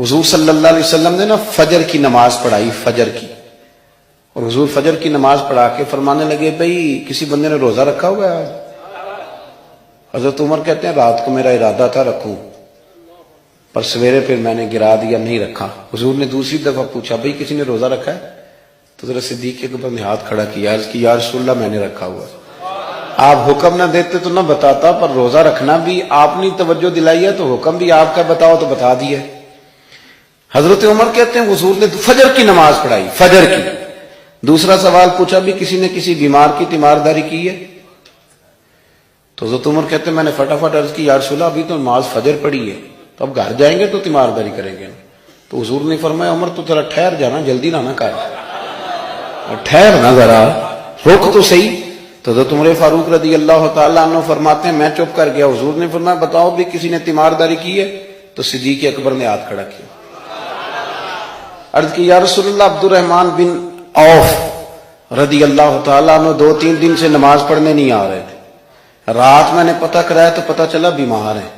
حضور صلی اللہ علیہ وسلم نے نا فجر کی نماز پڑھائی، فجر کی، اور حضور فجر کی نماز پڑھا کے فرمانے لگے بھئی کسی بندے نے روزہ رکھا ہوا ہے آج؟ حضرت عمر کہتے ہیں رات کو میرا ارادہ تھا رکھوں، پر سویرے پھر میں نے گرا دیا، نہیں رکھا۔ حضور نے دوسری دفعہ پوچھا بھئی کسی نے روزہ رکھا ہے؟ تو حضرت صدیق اکبر نے ہاتھ کھڑا کیا، عرض کی یا رسول اللہ میں نے رکھا ہوا۔ آپ حکم نہ دیتے تو نہ بتاتا، پر روزہ رکھنا بھی آپ نے توجہ دلائی ہے تو حکم بھی آپ کا بتاؤ تو بتا دیا۔ حضرت عمر کہتے ہیں حضور نے فجر کی نماز پڑھائی، فجر کی۔ دوسرا سوال پوچھا بھی کسی نے کسی بیمار کی تیمارداری کی ہے؟ تو حضرت عمر کہتے ہیں میں نے فٹافٹ عرض کی یا رسول اللہ ابھی تو نماز فجر پڑھی ہے، تو اب گھر جائیں گے تو تیمارداری کریں گے۔ تو حضور نے فرمایا عمر تو ذرا ٹھہر جانا، جلدی نہ کر، ٹھہر نہ ذرا، رک تو صحیح۔ تو حضرت عمر فاروق رضی اللہ تعالیٰ عنہ فرماتے ہیں میں چپ کر گیا۔ حضور نے فرمایا بتاؤ بھی کسی نے تیمارداری کی ہے؟ تو صدیق اکبر نے ہاتھ کھڑا کیا، عرض کی یا رسول اللہ عبد الرحمن بن عوف رضی اللہ تعالیٰ عنہ 2-3 دن سے نماز پڑھنے نہیں آ رہے تھے، رات میں نے پتہ کرایا تو پتہ چلا بیمار ہیں،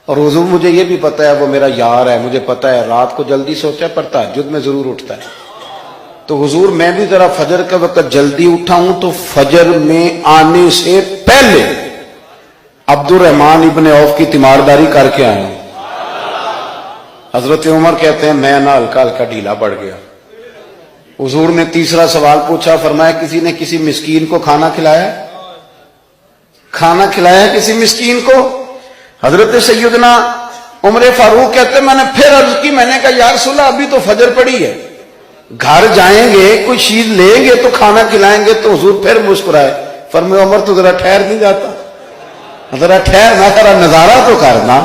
اور حضور مجھے یہ بھی پتہ ہے وہ میرا یار ہے، مجھے پتہ ہے رات کو جلدی سوتا ہے پر تہجد میں ضرور اٹھتا ہے۔ تو حضور میں بھی ذرا فجر کا وقت جلدی اٹھا ہوں تو فجر میں آنے سے پہلے عبد الرحمن ابن عوف کی تیمارداری کر کے آیا ہوں۔ حضرت عمر کہتے ہیں میں نہ ہلکا ہلکا ڈھیلا پڑ گیا۔ حضور نے تیسرا سوال پوچھا، فرمایا کسی نے کسی مسکین کو کھانا کھلایا؟ کھانا کھلایا کسی مسکین کو؟ حضرت سیدنا عمر فاروق کہتے ہیں میں نے پھر عرض کی، میں نے کہا یا رسول اللہ ابھی تو فجر پڑی ہے، گھر جائیں گے کوئی چیز لیں گے تو کھانا کھلائیں گے۔ تو حضور پھر مسکرائے، فرمایا عمر تو ذرا ٹھہر نہیں جاتا، ذرا ٹھہر نہ، ذرا نظارہ تو کرنا،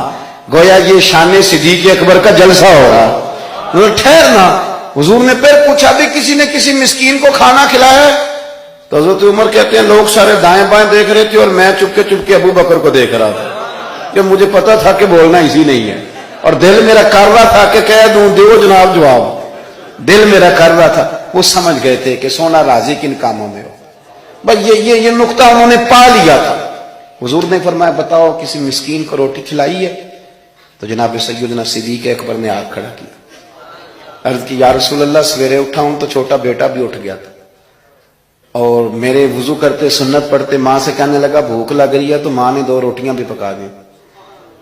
گویا یہ شان صدیق اکبر کا جلسہ ہو رہا، ذرا ٹھہرنا۔ حضور نے پھر پوچھا بھی کسی نے کسی مسکین کو کھانا کھلایا ہے؟ تو حضرت عمر کہتے ہیں لوگ سارے دائیں بائیں دیکھ رہے تھے اور میں چپ کے ابو بکر کو دیکھ رہا تھا، کہ مجھے پتا تھا کہ بولنا اسی نہیں ہے، اور دل میرا کر رہا تھا کہ کہہ دوں دیو جناب جواب، دل میرا کر رہا تھا۔ وہ سمجھ گئے تھے کہ سونا راضی کن کاموں میں ہو، بھائی یہ نقطہ انہوں نے پا لیا تھا۔ حضور نے فرمایا بتاؤ کسی مسکین کو روٹی کھلائی ہے؟ تو جناب سیدنا صدیق اکبر نے ہاتھ کھڑا کیا، عرض کی یا رسول اللہ سویرے اٹھا ہوں تو چھوٹا بیٹا بھی اٹھ گیا تھا، اور میرے وضو کرتے سنت پڑھتے ماں سے کہنے لگا بھوک لگ رہی ہے، تو ماں نے 2 روٹیاں بھی پکا دی۔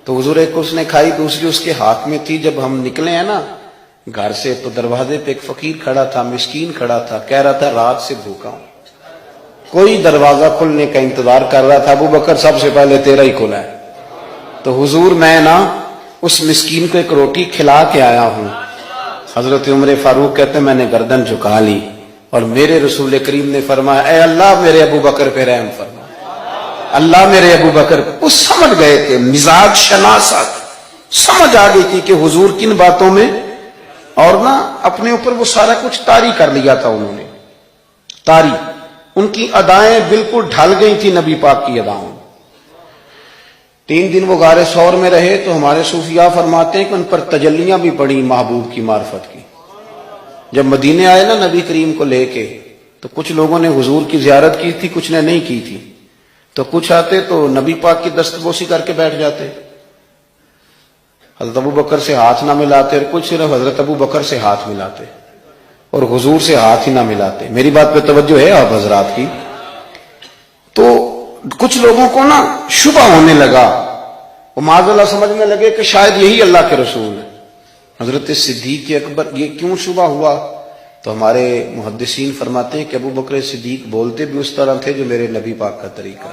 تو حضور ایک اس نے کھائی، دوسری اس کے ہاتھ میں تھی۔ جب ہم نکلے ہیں نا گھر سے تو دروازے پہ ایک فقیر کھڑا تھا، مسکین کھڑا تھا، کہہ رہا تھا رات سے بھوکا ہوں، کوئی دروازہ کھلنے کا انتظار کر رہا تھا، ابو بکر سب سے پہلے تیرا ہی کھلا ہے۔ تو حضور میں نا اس مسکین کو ایک روٹی کھلا کے آیا ہوں۔ حضرت عمر فاروق کہتے ہیں میں نے گردن جھکا لی، اور میرے رسول کریم نے فرمایا اے اللہ میرے ابو بکر پہ رحم فرما، اللہ میرے ابو بکر۔ وہ سمجھ گئے تھے، مزاج شناست سمجھ آ گئی تھی کہ حضور کن باتوں میں، اور نا اپنے اوپر وہ سارا کچھ طاری کر لیا تھا انہوں نے، طاری، ان کی ادائیں بالکل ڈھل گئی تھی نبی پاک کی اداؤں۔ 3 دن وہ غار ثور میں رہے تو ہمارے صوفیاء فرماتے ہیں کہ ان پر تجلیاں بھی پڑی محبوب کی معرفت کی۔ جب مدینے آئے نا نبی کریم کو لے کے، تو کچھ لوگوں نے حضور کی زیارت کی تھی، کچھ نے نہیں کی تھی، تو کچھ آتے تو نبی پاک کی دستبوسی کر کے بیٹھ جاتے، حضرت ابو بکر سے ہاتھ نہ ملاتے، اور کچھ صرف حضرت ابو بکر سے ہاتھ ملاتے اور حضور سے ہاتھ ہی نہ ملاتے۔ میری بات پہ توجہ ہے آپ حضرات کی؟ تو کچھ لوگوں کو نا شبہ ہونے لگا، وہ معاذ اللہ سمجھنے لگے کہ شاید یہی اللہ کے رسول ہے۔ حضرت صدیق اکبر یہ کیوں شبہ ہوا؟ تو ہمارے محدثین فرماتے ہیں کہ ابو بکر صدیق بولتے بھی اس طرح تھے جو میرے نبی پاک کا طریقہ،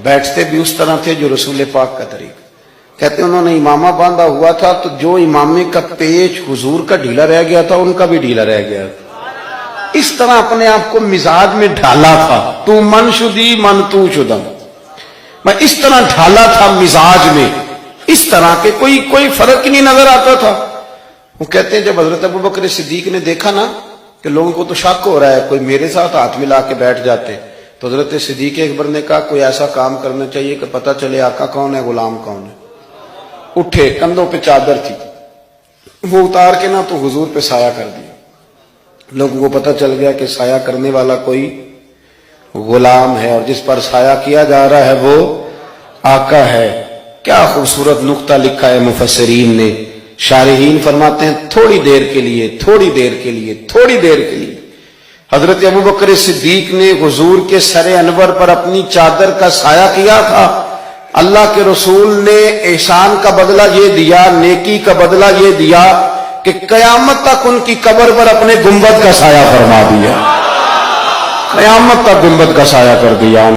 بیٹھتے بھی اس طرح تھے جو رسول پاک کا طریقہ۔ کہتے ہیں انہوں نے امامہ باندھا ہوا تھا تو جو امامے کا پیچ حضور کا ڈھیلا رہ گیا تھا ان کا بھی ڈھیلا رہ گیا تھا۔ اس طرح اپنے آپ کو مزاج میں ڈھالا تھا، تو من شدی من تو شدم، میں اس طرح ڈھالا تھا مزاج میں، اس طرح کے کوئی فرق ہی نہیں نظر آتا تھا۔ وہ کہتے ہیں جب حضرت ابو بکر صدیق نے دیکھا نا کہ لوگوں کو تو شک ہو رہا ہے، کوئی میرے ساتھ ہاتھ ملا کے بیٹھ جاتے، تو حضرت صدیق اکبر نے کہا کوئی ایسا کام کرنا چاہیے کہ پتہ چلے آقا کون ہے غلام کون ہے۔ اٹھے، کندھوں پہ چادر تھی، وہ اتار کے نا تو حضور پہ سایہ کر دیا، لوگوں کو پتہ چل گیا کہ سایہ کرنے والا کوئی غلام ہے، اور جس پر سایہ کیا جا رہا ہے وہ آقا ہے۔ کیا خوبصورت نقطہ لکھا ہے مفسرین نے شارحین فرماتے ہیں تھوڑی دیر کے لیے، تھوڑی دیر کے لیے، تھوڑی دیر کے لیے حضرت ابوبکر صدیق نے حضور کے سر انور پر اپنی چادر کا سایہ کیا تھا۔ اللہ کے رسول نے احسان کا بدلہ یہ دیا، نیکی کا بدلہ یہ دیا کہ قیامت تک ان کی قبر پر اپنے گنبد کا سایہ فرما دیا، قیامت تک گنبد کا سایہ کر دیا۔